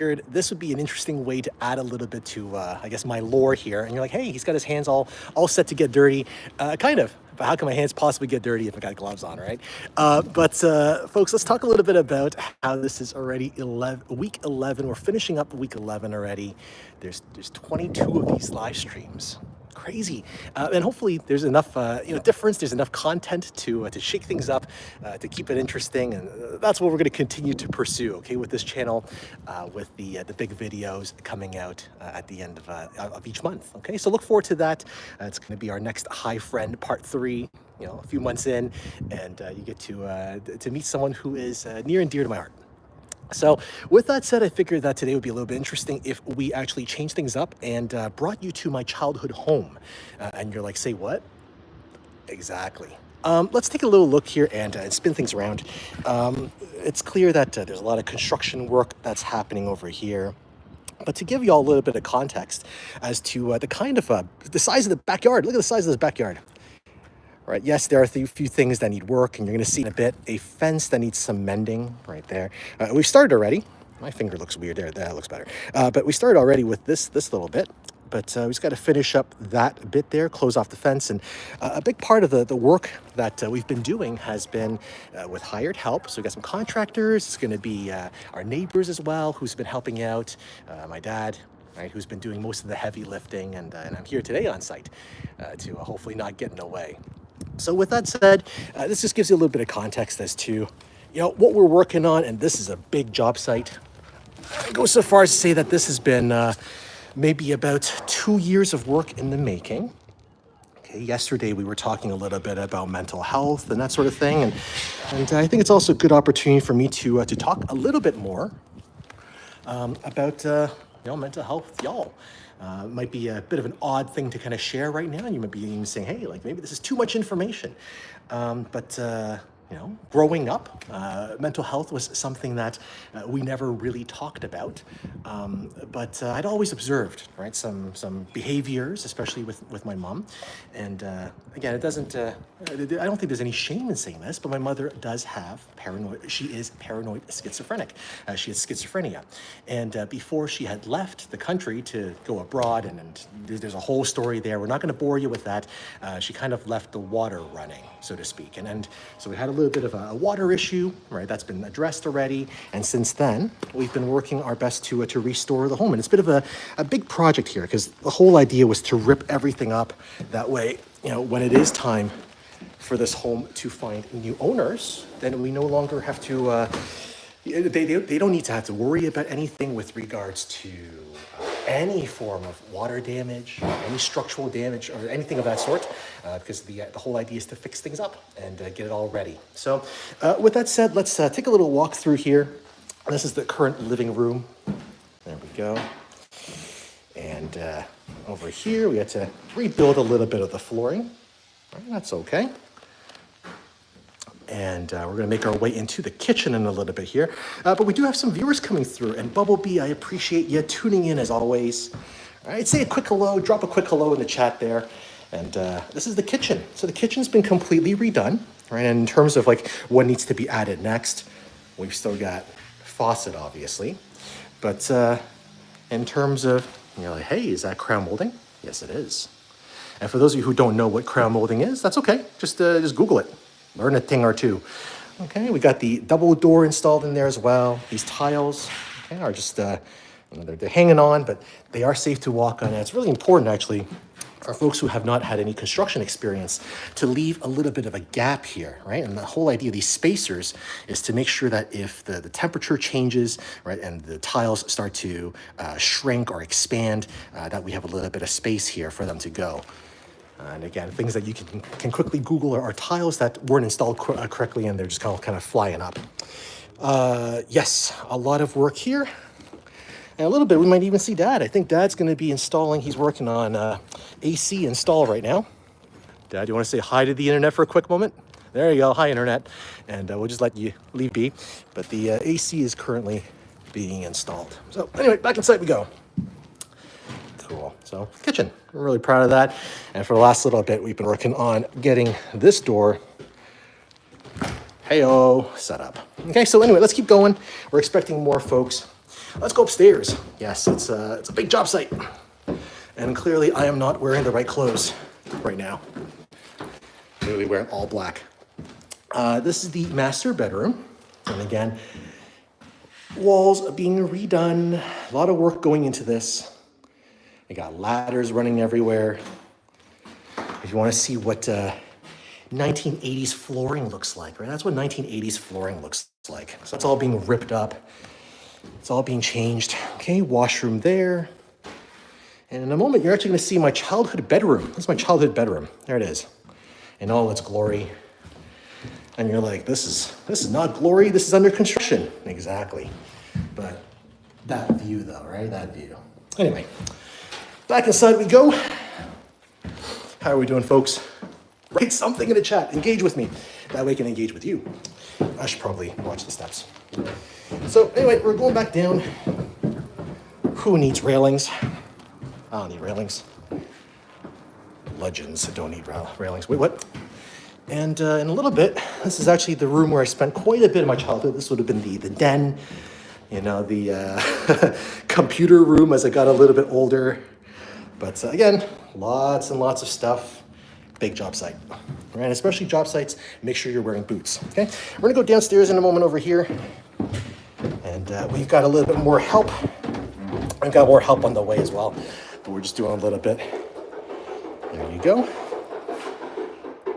figured this would be an interesting way to add a little bit to, I guess, my lore here. And you're like, hey, he's got his hands all set to get dirty, kind of. But how can my hands possibly get dirty if I got gloves on, right? But folks, let's talk a little bit about how this is already week 11. We're finishing up week 11 already. There's 22 of these live streams. Crazy, and hopefully there's enough difference. There's enough content to shake things up, to keep it interesting, and that's what we're going to continue to pursue. Okay, with this channel, with the big videos coming out at the end of each month. Okay, so look forward to that. It's going to be our next Hi Friend Part 3. You know, a few months in, and you get to meet someone who is near and dear to my heart. So with that said, I figured that today would be a little bit interesting if we actually changed things up and brought you to my childhood home. And you're like, say what? Exactly. Let's take a little look here and spin things around. It's clear that there's a lot of construction work that's happening over here. But to give you all a little bit of context as to the kind of the size of the backyard. Look at the size of this backyard. Right. Yes, there are a few things that need work, and you're going to see in a bit a fence that needs some mending right there. We've started already. My finger looks weird there. That looks better. But we started already with this little bit. But we just got to finish up that bit there, close off the fence. And a big part of the work that we've been doing has been with hired help. So we got some contractors. It's going to be our neighbors as well, who's been helping out. My dad, right, who's been doing most of the heavy lifting. And I'm here today on site to hopefully not get in the way. So with that said, this just gives you a little bit of context as to, what we're working on. And this is a big job site. I go so far as to say that this has been maybe about 2 years of work in the making. Okay, yesterday we were talking a little bit about mental health and that sort of thing. And I think it's also a good opportunity for me to talk a little bit more about, mental health with y'all. Might be a bit of an odd thing to kind of share right now. And you might be even saying, hey, like maybe this is too much information. But growing up, mental health was something that we never really talked about. But I'd always observed, right, some behaviors, especially with my mom. And again, it doesn't, I don't think there's any shame in saying this, but my mother does have she is paranoid schizophrenic. She has schizophrenia. And before she had left the country to go abroad, and there's a whole story there. We're not going to bore you with that. She kind of left the water running, so to speak. And so we had a little bit of a water issue, right? That's been addressed already. And since then, we've been working our best to restore the home. And it's a bit of a big project here, because the whole idea was to rip everything up. That way, when it is time for this home to find new owners, then we no longer have to, they don't need to have to worry about anything with regards to any form of water damage, any structural damage, or anything of that sort, because the whole idea is to fix things up and get it all ready. So with that said, let's take a little walk through here. This is the current living room. There we go. And over here, we had to rebuild a little bit of the flooring. That's okay. And we're going to make our way into the kitchen in a little bit here. But we do have some viewers coming through. And Bumblebee, I appreciate you tuning in as always. All right, say a quick hello. Drop a quick hello in the chat there. And this is the kitchen. So the kitchen's been completely redone. Right, and in terms of like what needs to be added next, we've still got faucet, obviously. But in terms of, like, hey, is that crown molding? Yes, it is. And for those of you who don't know what crown molding is, that's okay. Just Google it. Learn a thing or two. Okay, we got the double door installed in there as well. These tiles, okay, are just, they're hanging on, but they are safe to walk on. And it's really important, actually, for folks who have not had any construction experience to leave a little bit of a gap here, right? And the whole idea of these spacers is to make sure that if the temperature changes, right, and the tiles start to shrink or expand, that we have a little bit of space here for them to go. And again, things that you can quickly Google are tiles that weren't installed correctly, and they're just kind of flying up. Yes, a lot of work here. And a little bit, we might even see Dad. I think Dad's going to be installing, he's working on AC install right now. Dad, you want to say hi to the internet for a quick moment? There you go, hi internet. And we'll just let you leave be. But the AC is currently being installed. So anyway, back inside we go. Cool. So kitchen, I'm really proud of that. And for the last little bit, we've been working on getting this door set up. Okay, so anyway, let's keep going. We're expecting more folks. let's go upstairs. Yes, it's a big job site. And clearly I am not wearing the right clothes right now. Clearly wearing all black. This is the master bedroom. And again, walls being redone. A lot of work going into this. I got ladders running everywhere. If you want to see what 1980s flooring looks like, right? That's what 1980s flooring looks like. So it's all being ripped up. It's all being changed. Okay, washroom there. And in a moment, you're actually going to see my childhood bedroom. This is my childhood bedroom. There it is, in all its glory. And you're like, this is not glory. This is under construction. Exactly. But that view, though, right? That view. Anyway, back inside we go. How are we doing, folks? Write something in the chat. Engage with me. That way I can engage with you. I should probably watch the steps. So anyway, we're going back down. Who needs railings? I don't need railings. Legends don't need railings. Wait, what? And in a little bit, this is actually the room where I spent quite a bit of my childhood. This would have been the den, you know, the computer room as I got a little bit older. But again, lots and lots of stuff. Big job site, right? Especially job sites, make sure you're wearing boots, okay? We're gonna go downstairs in a moment over here. And we've got a little bit more help. I've got more help on the way as well, but we're just doing a little bit. There you go.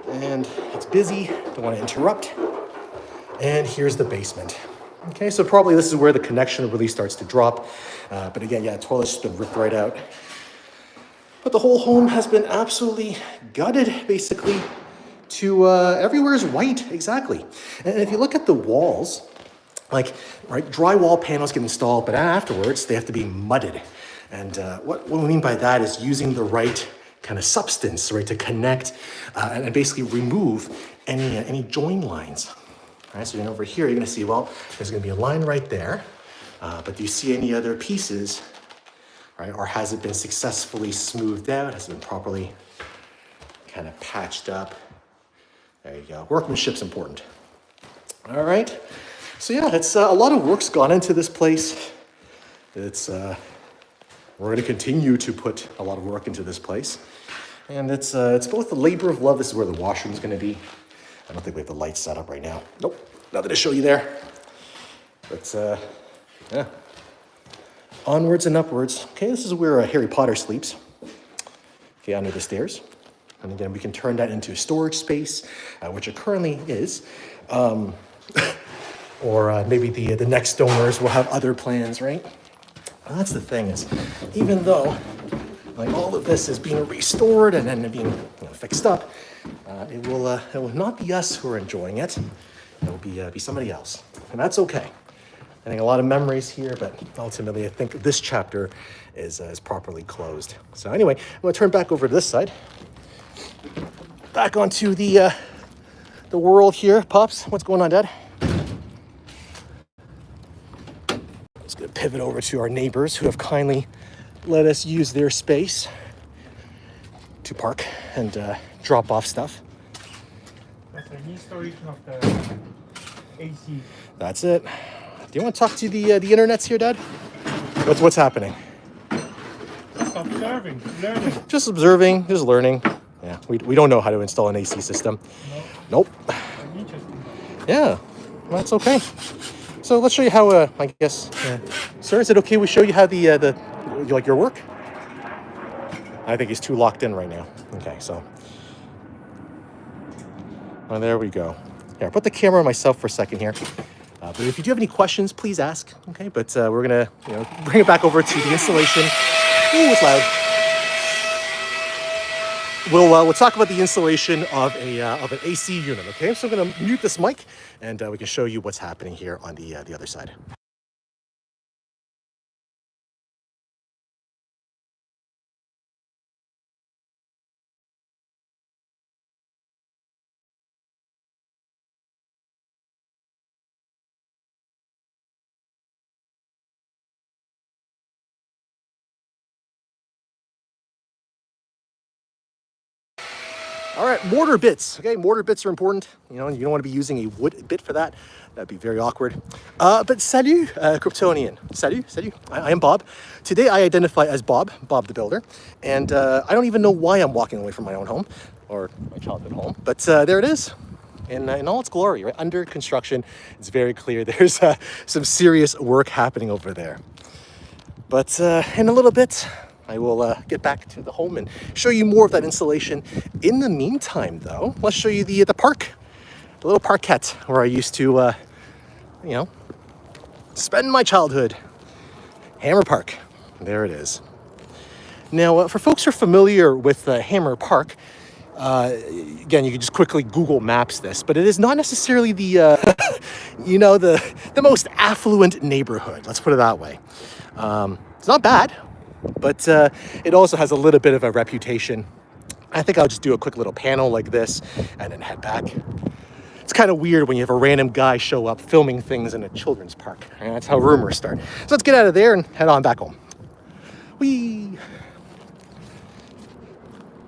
And it's busy, don't want to interrupt. And here's the basement. Okay, so probably this is where the connection really starts to drop. But again, yeah, toilet's just been ripped right out. But the whole home has been absolutely gutted, basically, to everywhere is white, exactly. And if you look at the walls, like, right, drywall panels get installed, but afterwards they have to be mudded. And what we mean by that is using the right kind of substance, right, to connect and basically remove any join lines. All right, so then over here, you're gonna see, well, there's gonna be a line right there, but do you see any other pieces, right? Or has it been successfully smoothed out? Has it been properly kind of patched up? There you go. Workmanship's important. All right. So yeah, it's a lot of work's gone into this place. It's we're going to continue to put a lot of work into this place, and it's both a labor of love. This is where the washroom's going to be. I don't think we have the lights set up right now. Nope, nothing to show you there. But yeah, onwards and upwards. Okay, this is where Harry Potter sleeps. Okay, under the stairs. And again, we can turn that into a storage space, which it currently is. Or maybe the next donors will have other plans, right? Well, that's the thing is, even though like all of this is being restored and then being fixed up, it will not be us who are enjoying it. It will be somebody else, and that's okay. I think a lot of memories here, but ultimately I think this chapter is properly closed. So anyway, I'm going to turn back over to this side. Back onto the world here, Pops. What's going on, Dad? Just going to pivot over to our neighbors who have kindly let us use their space to park and drop off stuff. That's an installation of the AC. That's it. Do you want to talk to the internets here, Dad? What's happening? Just observing, learning. Just observing, just learning. Yeah, we don't know how to install an AC system. No. Nope. Interesting. Yeah, well, that's okay. So let's show you how, I guess, sir, is it okay we show you how you like your work? I think he's too locked in right now. Okay, so. Oh, there we go. Here, I'll put the camera on myself for a second here. But if you do have any questions, please ask. Okay, but we're gonna, bring it back over to the installation. Ooh, it's loud. We'll talk about the installation of an AC unit. Okay, so I'm gonna mute this mic, and we can show you what's happening here on the other side. All right, mortar bits. Okay, mortar bits are important. You know, you don't want to be using a wood bit for that. That'd be very awkward. But salut, Kryptonian. Salut, salut. I am Bob. Today I identify as Bob the Builder. And I don't even know why I'm walking away from my own home, or my childhood home. But there it is, in all its glory, right? Under construction. It's very clear there's some serious work happening over there. But in a little bit, I will get back to the home and show you more of that installation. In the meantime, though, let's show you the park, the little parkette where I used to, you know, spend my childhood. Hammer Park. There it is. Now, for folks who are familiar with Hammer Park, again, you can just quickly Google Maps this, but it is not necessarily the, you know, the most affluent neighborhood. Let's put it that way. It's not bad, but it also has a little bit of a reputation. I think I'll just do a quick little panel like this and then head back. It's kind of weird when you have a random guy show up filming things in a children's park. And that's how rumors start. So let's get out of there and head on back home. Whee!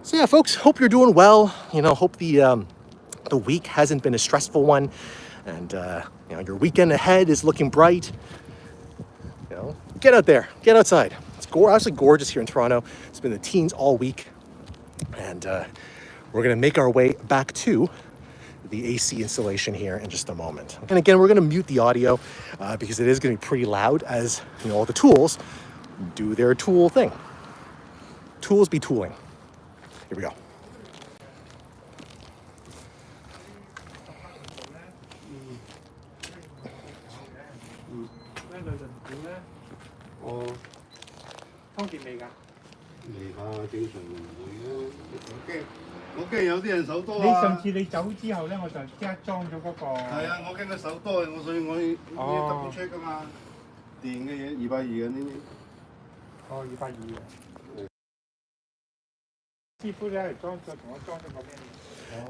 So yeah, folks, hope you're doing well. You know, hope the week hasn't been a stressful one. And, you know, your weekend ahead is looking bright. You know, get out there, get outside. It's absolutely gorgeous here in Toronto. It's been the teens all week. And we're gonna make our way back to the AC installation here in just a moment. And again, we're gonna mute the audio because it is gonna be pretty loud as, you know, all the tools do their tool thing. Tools be tooling. Here we go.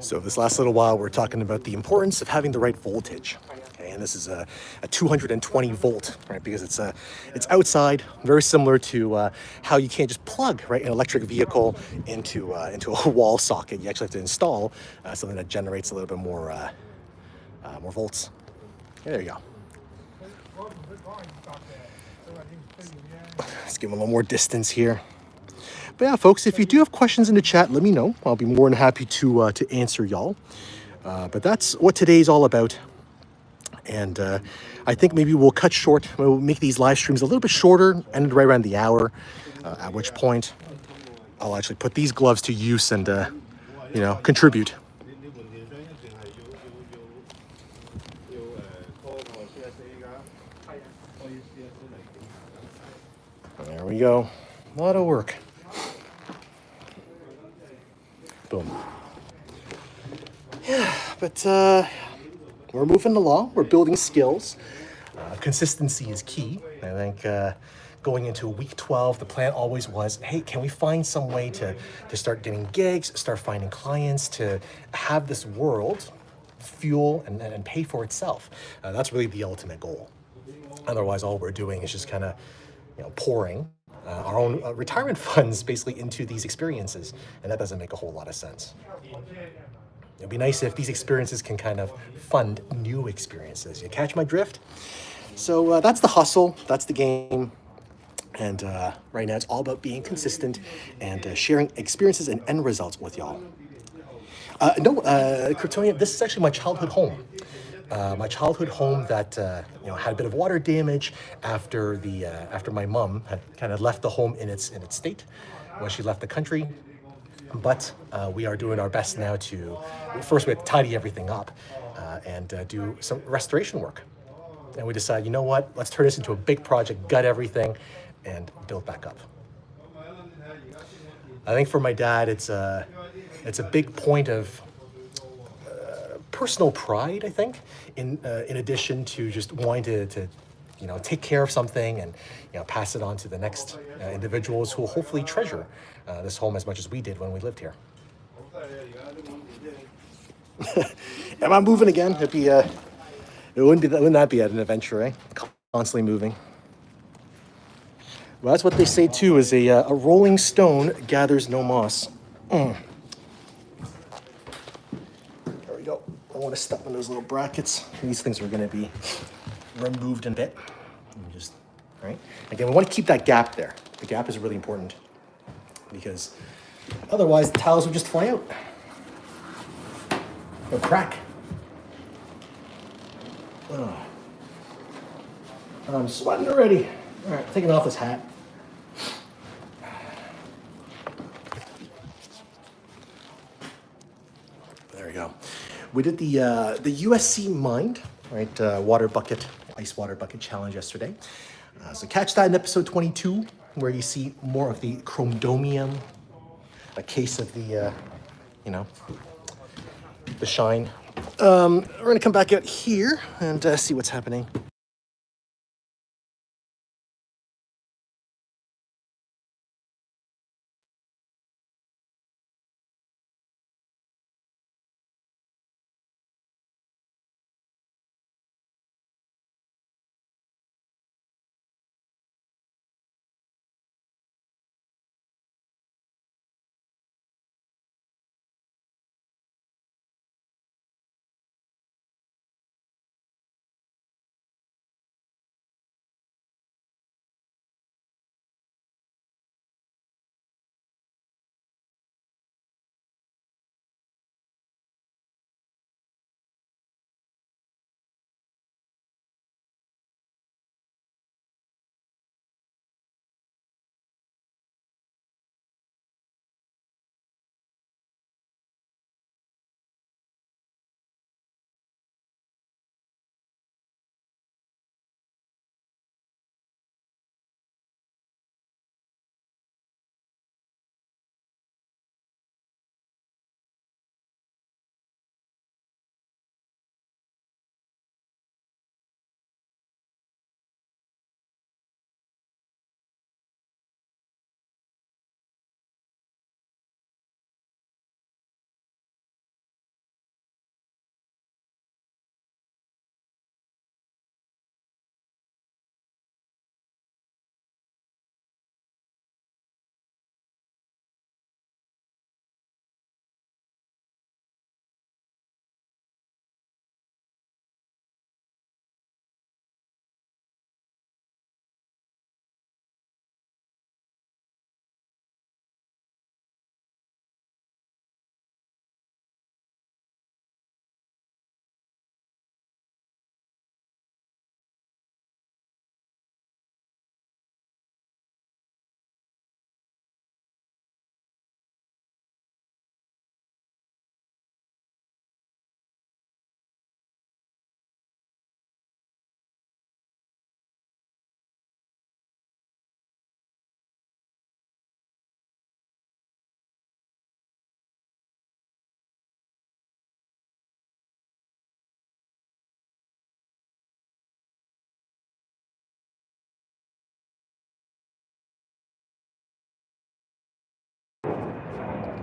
So this last little while, we're talking about the importance of having the right voltage. Okay, and this is a 220 volt, right? Because it's outside, very similar to how you can't just plug, right, an electric vehicle into a wall socket. You actually have to install something that generates a little bit more volts. There you go. Let's give them a little more distance here. But yeah, folks, if you do have questions in the chat, let me know. I'll be more than happy to answer y'all. But that's what today's all about. And I think maybe we'll cut short. We'll make these live streams a little bit shorter, end right around the hour, at which point I'll actually put these gloves to use and, you know, contribute. There we go. A lot of work. Boom. Yeah, but we're moving along. We're building skills. Consistency is key. I think going into week 12, the plan always was, hey, can we find some way to start getting gigs, start finding clients, to have this world fuel and pay for itself? That's really the ultimate goal. Otherwise, all we're doing is just kind of, you know, pouring our own retirement funds basically into these experiences, and that doesn't make a whole lot of sense. It'd be nice if these experiences can kind of fund new experiences. You catch my drift? So that's the hustle, that's the game, and right now it's all about being consistent and sharing experiences and end results with y'all. Kryptonian, this is actually my childhood home. My childhood home that you know, had a bit of water damage after my mom had kind of left the home in its state when she left the country. But we are doing our best now to first we have to tidy everything up and do some restoration work. And we decided, you know what? Let's turn this into a big project, gut everything, and build back up. I think for my dad, it's a big point of personal pride, I think, in addition to just wanting to you know, take care of something and, you know, pass it on to the next individuals who will hopefully treasure this home as much as we did when we lived here. Am I moving again? Wouldn't that be an adventure, eh? Constantly moving. Well, that's what they say too, is a rolling stone gathers no moss. want to step on those little brackets. These things are going to be removed in a bit. And just, right? Again, we want to keep that gap there. The gap is really important because otherwise the tiles will just fly out. Or crack. Oh. I'm sweating already. All right, taking off this hat. There we go. We did the USC Mind, right? Water bucket, ice water bucket challenge yesterday. So catch that in episode 22, where you see more of the chromodomium, a case of the, the shine. We're gonna come back out here and see what's happening.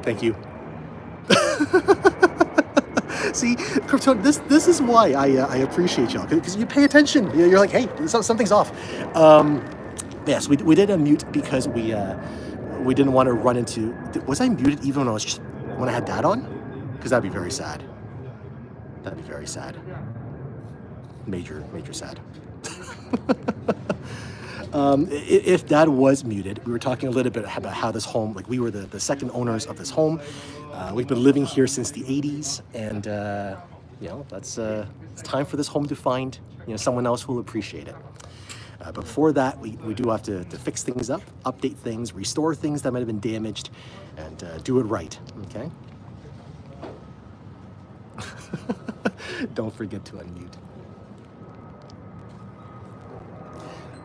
Thank you. See, Krypton, this is why I appreciate y'all, because you pay attention. You're like, hey, something's off. Yes, we did unmute because we didn't want to run into. Was I muted even when I had Dad on? Because that'd be very sad. That'd be very sad. Major sad. If Dad was muted, we were talking a little bit about how this home, like we were the second owners of this home. We've been living here since the 80s, and it's time for this home to find someone else who will appreciate it. But before that, we do have to fix things up, update things, restore things that might have been damaged, and do it right. Okay. Don't forget to unmute.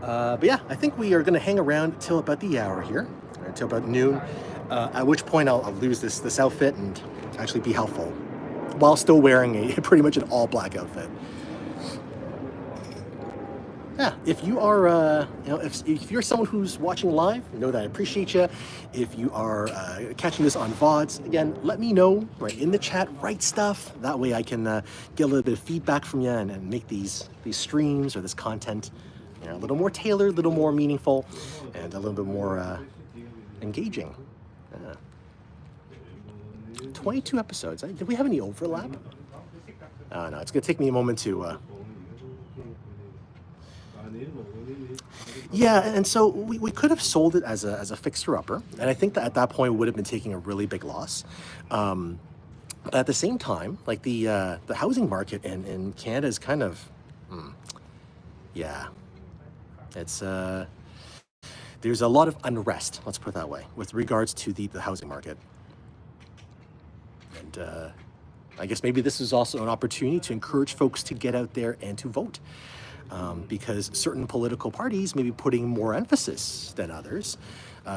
But yeah, I think we are going to hang around till about the hour here, until about noon, at which point I'll lose this outfit and actually be helpful, while still wearing pretty much an all black outfit. Yeah, if you are, if you're someone who's watching live, know that I appreciate you. If you are catching this on VODs, again, let me know right in the chat, write stuff. That way I can get a little bit of feedback from you and make these streams or this content a little more tailored, a little more meaningful, and a little bit more engaging. 22 episodes. Did we have any overlap? No, it's gonna take me a moment to. Yeah, and so we could have sold it as a fixer upper, and I think that at that point we would have been taking a really big loss. Um, but at the same time, like the housing market in Canada is kind of, yeah, it's there's a lot of unrest. Let's put it that way with regards to the housing market, and I guess maybe this is also an opportunity to encourage folks to get out there and to vote. Because certain political parties may be putting more emphasis than others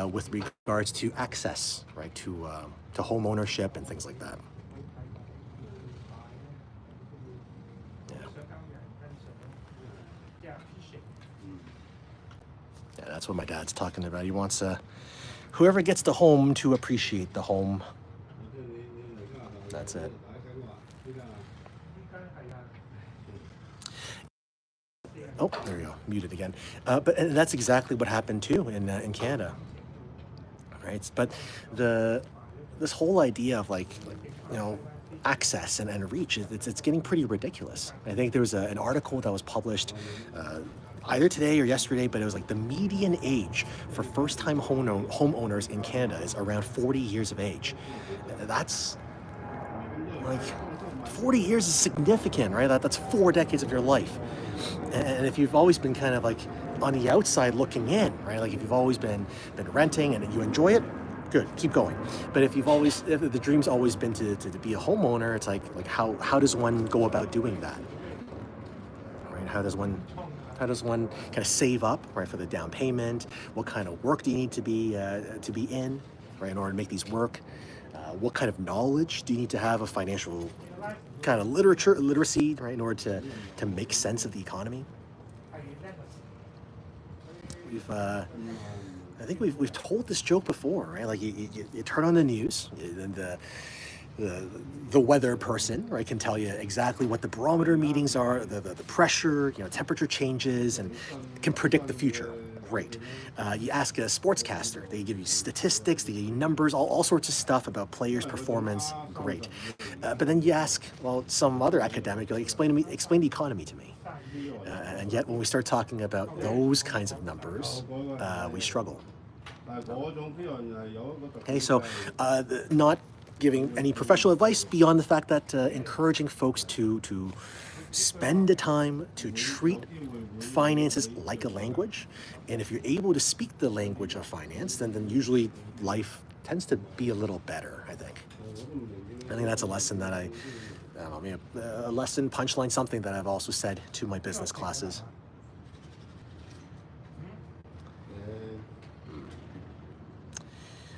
with regards to access, right, to home ownership and things like that. Yeah, yeah, that's what my dad's talking about. He wants whoever gets the home to appreciate the home. That's it. Oh, there you go, muted again. But and that's exactly what happened too in Canada, right? But the this whole idea of like you know access and reach it's getting pretty ridiculous. I think there was an article that was published either today or yesterday, but it was like the median age for first-time homeowners in Canada is around 40 years of age. That's like 40 years is significant, right? That's 4 decades of your life. And if you've always been kind of like on the outside looking in, right? Like if you've always been renting and you enjoy it, good, keep going. But if the dream's always been to be a homeowner, it's like how does one go about doing that, right? How does one kind of save up, right, for the down payment? What kind of work do you need to be in, right, in order to make these work? What kind of knowledge do you need to have of financial kind of literacy, right, in order to make sense of the economy? I think we've told this joke before, right? Like you turn on the news, and the weather person, right, can tell you exactly what the barometer meetings are, the pressure, temperature changes, and can predict the future. Great. You ask a sportscaster, they give you statistics, they give you numbers, all sorts of stuff about players' performance. Great. But then you ask, well, some other academic, like, explain the economy to me. And yet when we start talking about those kinds of numbers, we struggle. Okay, so not giving any professional advice beyond the fact that encouraging folks to spend the time to treat finances like a language. And if you're able to speak the language of finance, then usually life tends to be a little better, I think. I think that's a lesson that I don't know, maybe a lesson, punchline, something that I've also said to my business classes.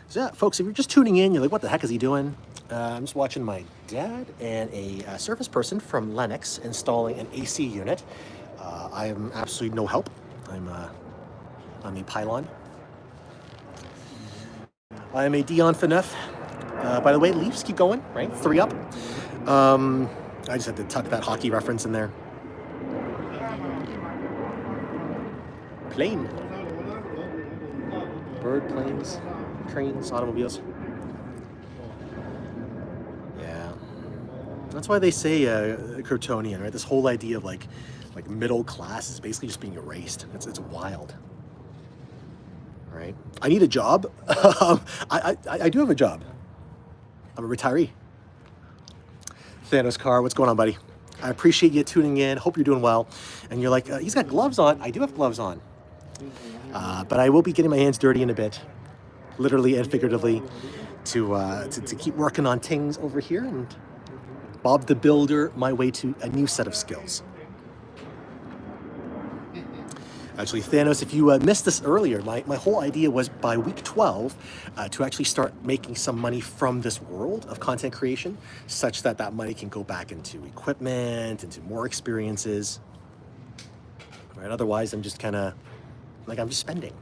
So yeah, folks, if you're just tuning in, you're like, what the heck is he doing? I'm just watching my dad and a service person from Lennox installing an AC unit. I am absolutely no help. I'm on the pylon. I am a Dion Phaneuf. By the way, Leafs keep going, right? 3 up. I just had to tuck that hockey reference in there. Plane. Bird, planes, trains, automobiles. Yeah. That's why they say Kryptonian, right? This whole idea of like middle class is basically just being erased. It's wild. Right? I need a job. I do have a job. I'm a retiree. Thanos Car, what's going on, buddy? I appreciate you tuning in. Hope you're doing well. And you're like, he's got gloves on. I do have gloves on. But I will be getting my hands dirty in a bit, literally and figuratively, to keep working on tings over here and Bob the Builder my way to a new set of skills. Actually, Thanos, if you missed this earlier, my whole idea was by week 12 to actually start making some money from this world of content creation, such that money can go back into equipment, into more experiences. Right? Otherwise, I'm just kind of like, I'm just spending.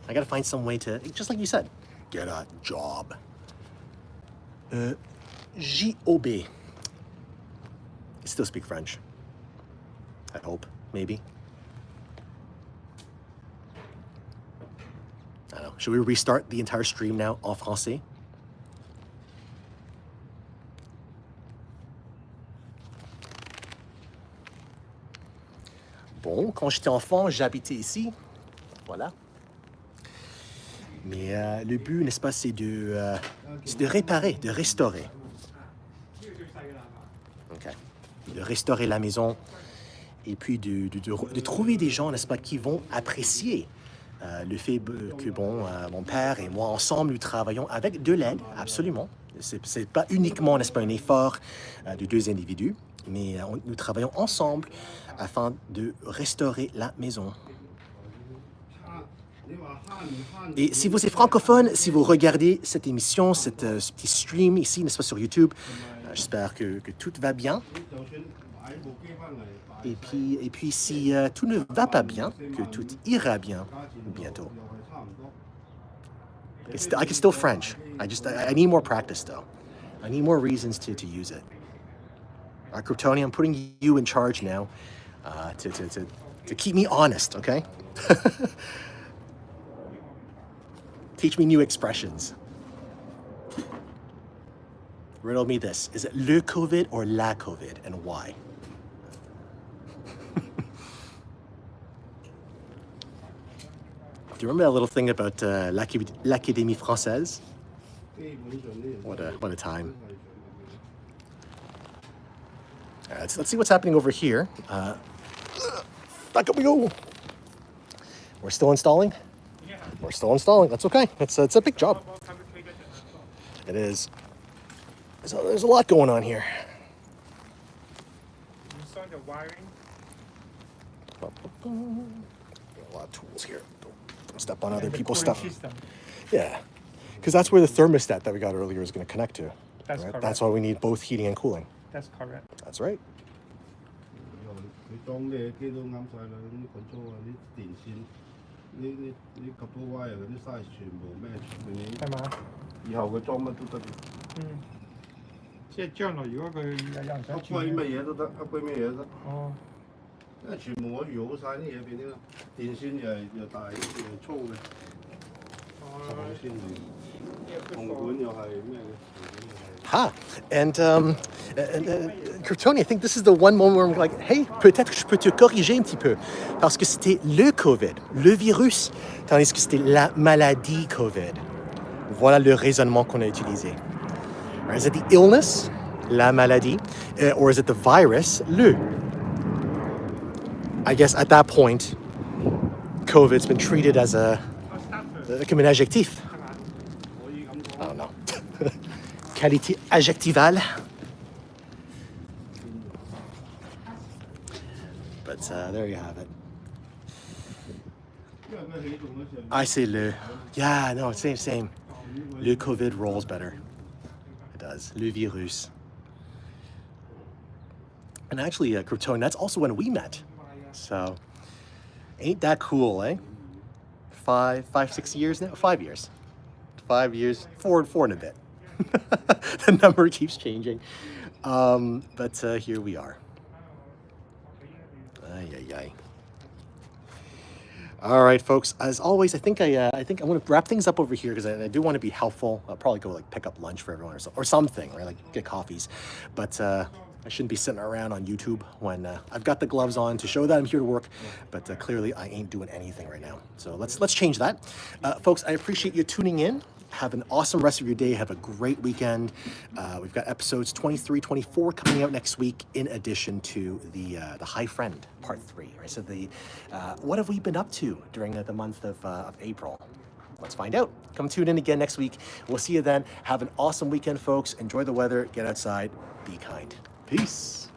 I got to find some way to, just like you said, get a job. J-O-B. I still speak French. I hope, maybe. I don't know. Should we restart the entire stream now en français? maison. Quand j'étais enfant, j'habitais ici. Voilà. Mais le but, n'est-ce pas, c'est de réparer, de restaurer. OK. De restaurer la maison et puis de trouver des gens, n'est-ce pas, qui vont apprécier le fait que, bon, mon père et moi, ensemble, nous travaillons avec de l'aide, absolument. C'est pas uniquement, n'est-ce pas, un effort de deux individus, mais nous travaillons ensemble afin de restaurer la maison. Et si vous êtes francophone, si vous regardez cette émission, ce petit stream ici, n'est-ce pas, sur YouTube, j'espère que tout va bien. Et puis si tout ne va pas bien, que tout ira bien bientôt. I can still French. I need more practice though. I need more reasons to use it. Kryptonian, I'm putting you in charge now to keep me honest, okay? Teach me new expressions. Riddle me this. Is it le COVID or la COVID, and why? Do you remember that little thing about l'Académie Française? What a time. All right, let's see what's happening over here. Back up we go. We're still installing? Yeah. We're still installing. That's okay. It's a big job. It is. So there's a lot going on here. You saw the wiring? A lot of tools here. Don't step on other And the people's cooling stuff. system. Yeah, because that's where the thermostat that we got earlier is going to connect to. That's Right? correct. That's why we need both heating and cooling. That's correct. That's right. 佢裝咩機都啱晒啦，啲 control 啊，啲電線，啲 couple wire 嗰啲 size 全部咩永遠，係嘛？以後佢裝乜都得，即係將來如果佢有人想轉，upgrade 乜嘢都得，upgrade 乜嘢都得，哦，因為全部我預好晒啲嘢俾你啦，電線又大又粗嘅，哦，線銅管又係咩嘅？ Ha! And Kryptonian, I think this is the one moment where I'm like, hey, peut-être que je peux te corriger un petit peu. Parce que c'était le COVID, le virus, tandis que c'était la maladie COVID. Voilà le raisonnement qu'on a utilisé. Right, is it the illness, la maladie, or is it the virus, le? I guess at that point, COVID's been treated as comme un adjectif. I don't know. Qualité adjectivale. But there you have it. I say le. Yeah, no, same. Le COVID rolls better. It does. Le virus. And actually, Kryptonian, that's also when we met. So, ain't that cool, eh? 6 years now? 5 years. 5 years, four and a bit. The number keeps changing. But here we are. Ay. All right, folks. As always, I think I'm going to wrap things up over here because I do want to be helpful. I'll probably go like pick up lunch for everyone or something, right? Like get coffees. But I shouldn't be sitting around on YouTube when I've got the gloves on to show that I'm here to work. But clearly, I ain't doing anything right now. So let's change that, folks. I appreciate you tuning in. Have an awesome rest of your day. Have a great weekend. We've got episodes 23, 24 coming out next week, in addition to the High Friend Part 3. Right. So what have we been up to during the month of April? Let's find out. Come tune in again next week. We'll see you then. Have an awesome weekend, folks. Enjoy the weather. Get outside. Be kind. Peace.